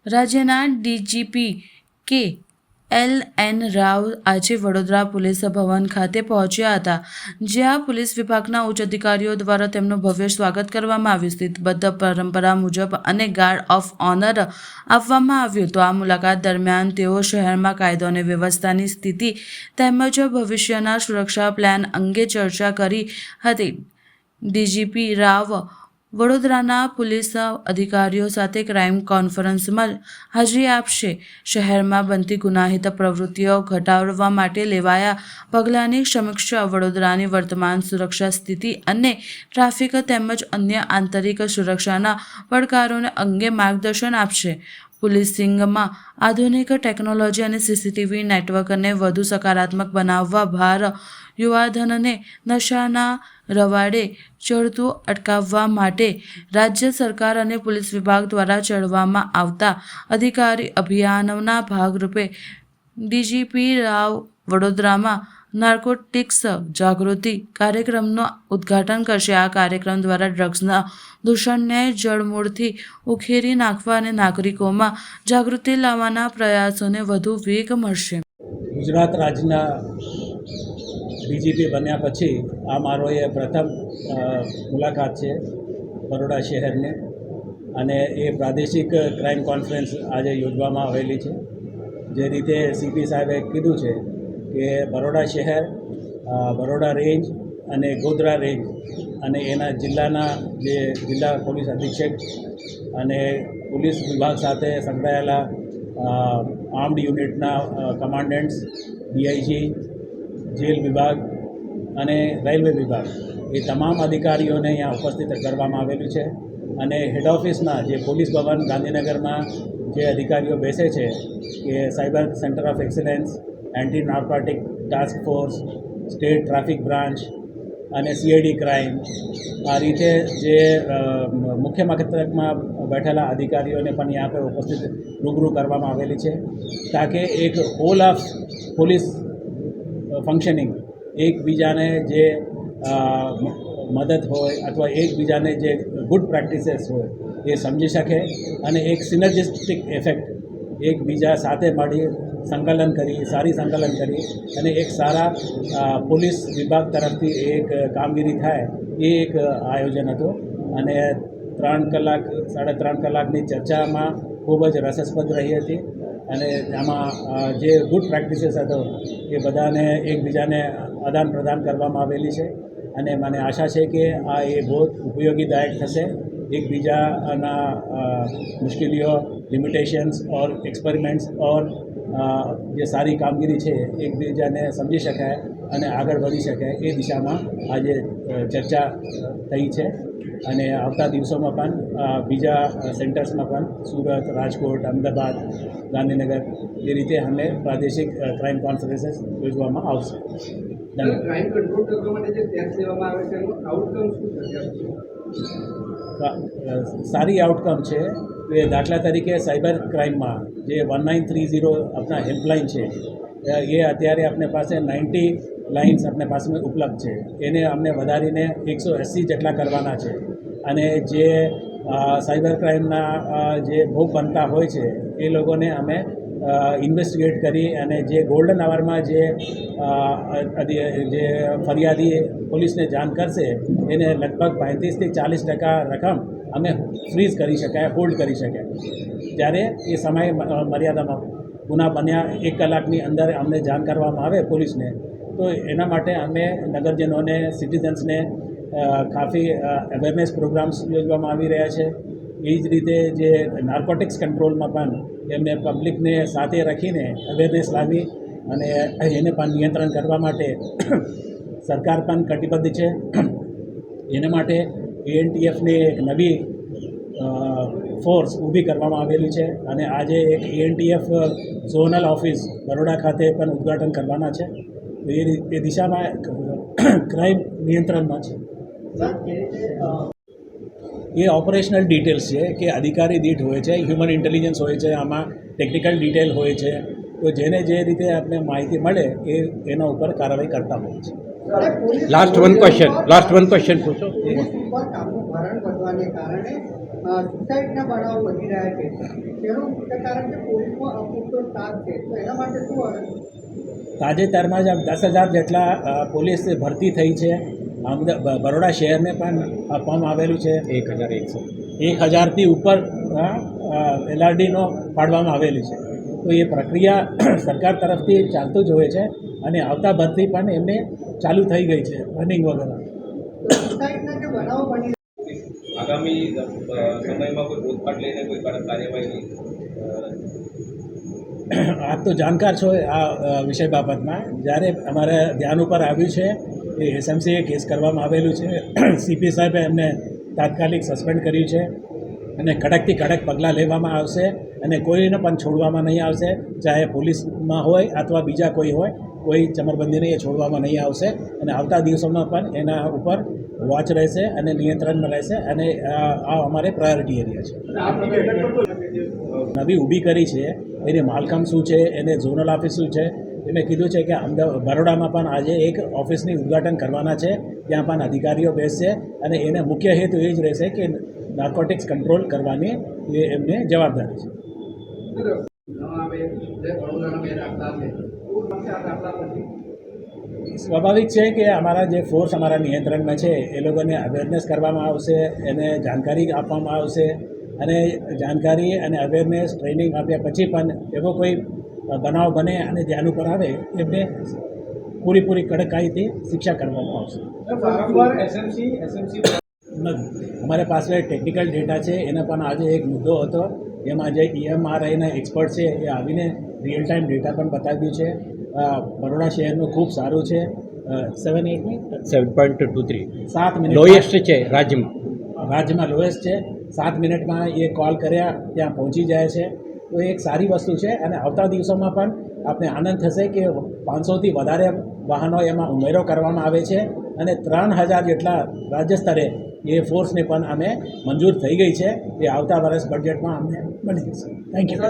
રાજ્યના ડીજીપી કે એલ.એન. રાવ આજે વડોદરા પોલીસ ભવન ખાતે પહોંચ્યા હતા, જ્યાં પોલીસ વિભાગના ઉચ્ચ અધિકારીઓ દ્વારા તેમનું ભવ્ય સ્વાગત કરવામાં આવ્યું. શિસ્તબદ્ધ પરંપરા મુજબ અને ગાર્ડ ઓફ ઓનર આપવામાં આવ્યું. તો આ મુલાકાત દરમિયાન તેઓ શહેરમાં કાયદો અને વ્યવસ્થાની સ્થિતિ તેમજ ભવિષ્યના સુરક્ષા પ્લાન અંગે ચર્ચા કરી હતી. ડીજીપી રાવ વડોદરાના પોલીસ અધિકારીઓ સાથે ક્રાઇમ કોન્ફરન્સમાં હાજરી આપશે. શહેરમાં બનતી ગુનાહિત પ્રવૃત્તિઓ ઘટાડવા માટે લેવાયા પગલાંની સમીક્ષા, વડોદરાની વર્તમાન સુરક્ષા સ્થિતિ અને ટ્રાફિક તેમજ અન્ય આંતરિક સુરક્ષાના પડકારોને અંગે માર્ગદર્શન આપશે. પોલીસિંગમાં આધુનિક ટેકનોલોજી અને સીસીટીવી નેટવર્કને વધુ સકારાત્મક બનાવવા ભાર, યુવાધનને નશાના રવાડે ચડતું અટકાવવા માટે રાજ્ય સરકાર અને પોલીસ વિભાગ દ્વારા ચલાવવામાં આવતા અધિકારી અભિયાનના ભાગરૂપે ડીજીપી રાવ વડોદરામાં નાર્કોટિક્સ જાગૃતિ કાર્યક્રમનું ઉદ્ઘાટન કરશે. આ કાર્યક્રમ દ્વારા ડ્રગ્સના દૂષણને જડમૂળથી ઉખેડી નાખવા અને નાગરિકોમાં જાગૃતિ લાવવાના પ્રયાસોને વધુ વેગ મળશે. ગુજરાત રાજ્યના ડીજીપી બન્યા પછી આ મારો એ પ્રથમ મુલાકાત છે બરોડા શહેરની, અને એ પ્રાદેશિક ક્રાઇમ કોન્ફરન્સ આજે યોજવામાં આવેલી છે. જે રીતે સીપી સાહેબે કીધું છે કે બરોડા શહેર, બરોડા રેન્જ અને ગોધરા રેન્જ અને એના જિલ્લાના જે જિલ્લા પોલીસ અધિક્ષક અને પોલીસ વિભાગ સાથે સંકળાયેલા આર્મ્ડ યુનિટના કમાન્ડન્ટ્સ, ડીઆઈજી, જેલ વિભાગ અને રેલવે વિભાગ, એ તમામ અધિકારીઓને અહીંયા ઉપસ્થિત કરવામાં આવેલું છે. અને હેડ ઓફિસના જે પોલીસ ભવન ગાંધીનગરમાં જે અધિકારીઓ બેસે છે કે cyber centre of excellence, anti narcotic task force, state traffic branch અને સીઆઈડી ક્રાઇમ, આ રીતે જે મુખ્ય મથકમાં બેઠેલા અધિકારીઓને પણ यहाँ पे ઉપસ્થિત રૂબરૂ કરવામાં આવેલી છે, તાકે એક હોલ ઓફ પોલીસ ફંક્શનિંગ એકબીજાને જે મદદ હોય અથવા એકબીજાને જે ગુડ પ્રેક્ટિસીસ હોય એ સમજી શકે અને એક સિનર્જિસ્ટિક ઇફેક્ટ એકબીજા સાથે મળી સંકલન કરી, સારી સંકલન કરી અને એક સારા પોલીસ વિભાગ તરફથી એક કામગીરી થાય, એ એક આયોજન હતું. અને 3 કલાક 3.5 કલાકની ચર્ચામાં ખૂબ જ રસપ્રદ રહી હતી. અને આમાં જે ગુડ પ્રેક્ટિસીસ હતો એ બધાને એકબીજાને આદાન પ્રદાન કરવામાં આવેલી છે. અને મને આશા છે કે આ એ બહુ ઉપયોગીદાયક થશે. એકબીજાના મુશ્કેલીઓ, લિમિટેશન્સ ઓર એક્સપેરિમેન્ટ્સ ઓર જે સારી કામગીરી છે એકબીજાને સમજી શકાય અને આગળ વધી શકાય, એ દિશામાં આજે ચર્ચા થઈ છે. અને આવતા દિવસોમાં પણ બીજા સેન્ટર્સમાં પણ સુરત, રાજકોટ, અમદાવાદ, ગાંધીનગર એ રીતે અમે પ્રાદેશિક ક્રાઇમ કોન્ફરન્સીસ યોજવામાં આવશે. ક્રાઇમ કંટ્રોલ કરવા માટે જે ટેક્સ લેવામાં આવે છે એનું આઉટકમ શું છે? સારી આઉટકમ છે. એ દાખલા તરીકે સાયબર ક્રાઇમમાં જે 1930 આપણા હેલ્પલાઇન છે, એ અત્યારે આપને પાસે 90 લાઇન્સ આપને પાસે ઉપલબ્ધ છે. એને અમને વધારીને 180 જેટલા કરવાના છે. અને જે સાયબર ક્રાઇમના જે ભોગ બનતા હોય છે એ લોકોને અમે ઇન્વેસ્ટિગેટ કરી અને જે ગોલ્ડન આવરમાં જે ફરિયાદી પોલીસને જાણ કરશે એને લગભગ 35 થી 40% રકમ અમે ફ્રીઝ કરી શકાય, હોલ્ડ કરી શકાય. જ્યારે એ સમય મર્યાદામાં ગુના બન્યા 1 કલાકની અંદર અમને જાણ કરવામાં આવે પોલીસને, તો એના માટે અમે નગરજનોને, સિટીઝન્સને કાફી અવેરનેસ પ્રોગ્રામ્સ યોજવામાં આવી રહ્યા છે. એ જ રીતે જે નાર્કોટિક્સ કંટ્રોલમાં પણ એમને પબ્લિકને સાથે રાખીને અવેરનેસ લાવી અને એને પણ નિયંત્રણ કરવા માટે સરકાર પણ કટિબદ્ધ છે. એના માટે એએનટીએફની એક નવી ફોર્સ ઊભી કરવામાં આવેલી છે. અને આજે એક એએનટીએફ ઝોનલ ઓફિસ બરોડા ખાતે પણ ઉદ્ઘાટન કરવાના છે. તો એ દિશામાં ક્રાઇમ નિયંત્રણમાં છે. એ ઓપરેશનલ ડિટેલ્સ છે કે અધિકારી દીઠ હોય છે, હ્યુમન ઇન્ટેલિજન્સ હોય છે, આમાં ટેકનિકલ ડિટેલ હોય છે, તો જેને જે રીતે આપણે માહિતી મળે એના ઉપર કાર્યવાહી કરતા હોઈએ છીએ. લાસ્ટ વન ક્વેશ્ચન પૂછો. ઉપર કામનું ભારણ વધવાને કારણે સુસાઇડના બનાવો વધી રહ્યા છે. તેનું મુખ્ય કારણ કે પોલીસમાં અપૂરતો સ્ટાફ છે. તો એના માટે શું આવે? તાજેતરમાં જ 10,000 જેટલા પોલીસ ભરતી થઈ છે. બરોડા શહેરને પણ આપવામાં આવેલું છે. 1,000થી ઉપર LRDનો ફાળવામાં આવેલી છે. તો એ પ્રક્રિયા સરકાર તરફથી ચાલતું જ હોય છે અને આવતા ભરતી પણ એમને ચાલુ થઈ ગઈ છે રનિંગ વગેરે. સુસાઇડના જે બનાવો બની આગામી સમયમાં કોઈ બોધપાઠ લઈને કોઈ કડક કાર્યવાહી આપ તો જાણકાર છો આ વિષય બાબતમાં. જ્યારે અમારે ધ્યાન ઉપર આવ્યું છે એ SMCએ કેસ કરવામાં આવેલું છે. CP સાહેબે એમને તાત્કાલિક સસ્પેન્ડ કર્યું છે અને કડકથી કડક પગલાં લેવામાં આવશે અને કોઈને પણ છોડવામાં નહીં આવશે, ચાહે પોલીસમાં હોય અથવા બીજા કોઈ હોય. કોઈ ચમરબંધીને એ છોડવામાં નહીં આવશે અને આવતા દિવસોમાં પણ એના ઉપર વોચ રહેશે અને નિયંત્રણમાં રહેશે અને આ અમારે પ્રાયોરિટી એરિયા છે. નવી ઊભી કરી છે એની માલકામ શું છે, એને ઝોનલ ઓફિસ શું છે. મેં કીધું છે કે બરોડામાં પણ આજે એક ઓફિસની ઉદ્ઘાટન કરવાના છે. ત્યાં પણ અધિકારીઓ બેસશે અને એને મુખ્ય હેતુ એ જ રહેશે કે નાર્કોટિક્સ કંટ્રોલ કરવાની એ એમને જવાબદારી છે. સ્વાભાવિક છે કે અમારા જે ફોર્સ અમારા નિયંત્રણમાં છે એ લોકોને અવેરનેસ કરવામાં આવશે, એને જાણકારી આપવામાં આવશે અને જાણકારી અને અવેરનેસ ટ્રેનિંગ આપ્યા પછી પણ એવો કોઈ બનાવ બને અને ધ્યાન ઉપર આવે એમને પૂરી કડકાઈથી શિક્ષા કરવામાં આવશે. નથી, અમારે પાસે ટેકનિકલ ડેટા છે. એના પણ આજે એક મુદ્દો હતો. એમાં જે EMRIના એક્સપર્ટ છે એ આવીને રિયલ ટાઈમ ડેટા પણ બતાવ્યું છે. બરોડા શહેરનું ખૂબ સારું છે. 7.23 7 મિનિટ લોએસ્ટ છે રાજ્યમાં લોએસ્ટ છે. 7 મિનિટમાં એ કોલ કર્યા ત્યાં પહોંચી જાય છે. તો એક સારી વસ્તુ છે અને આવતા દિવસોમાં પણ આપણે આનંદ થશે કે 500થી વધારે વાહનો એમાં ઉમેરો કરવામાં આવે છે અને 3,000 જેટલા રાજ્ય સ્તરે એ ફોર્સને પણ અમે મંજૂર થઈ ગઈ છે. એ આવતા વર્ષ બજેટમાં અમને મળી જશે. Thank you.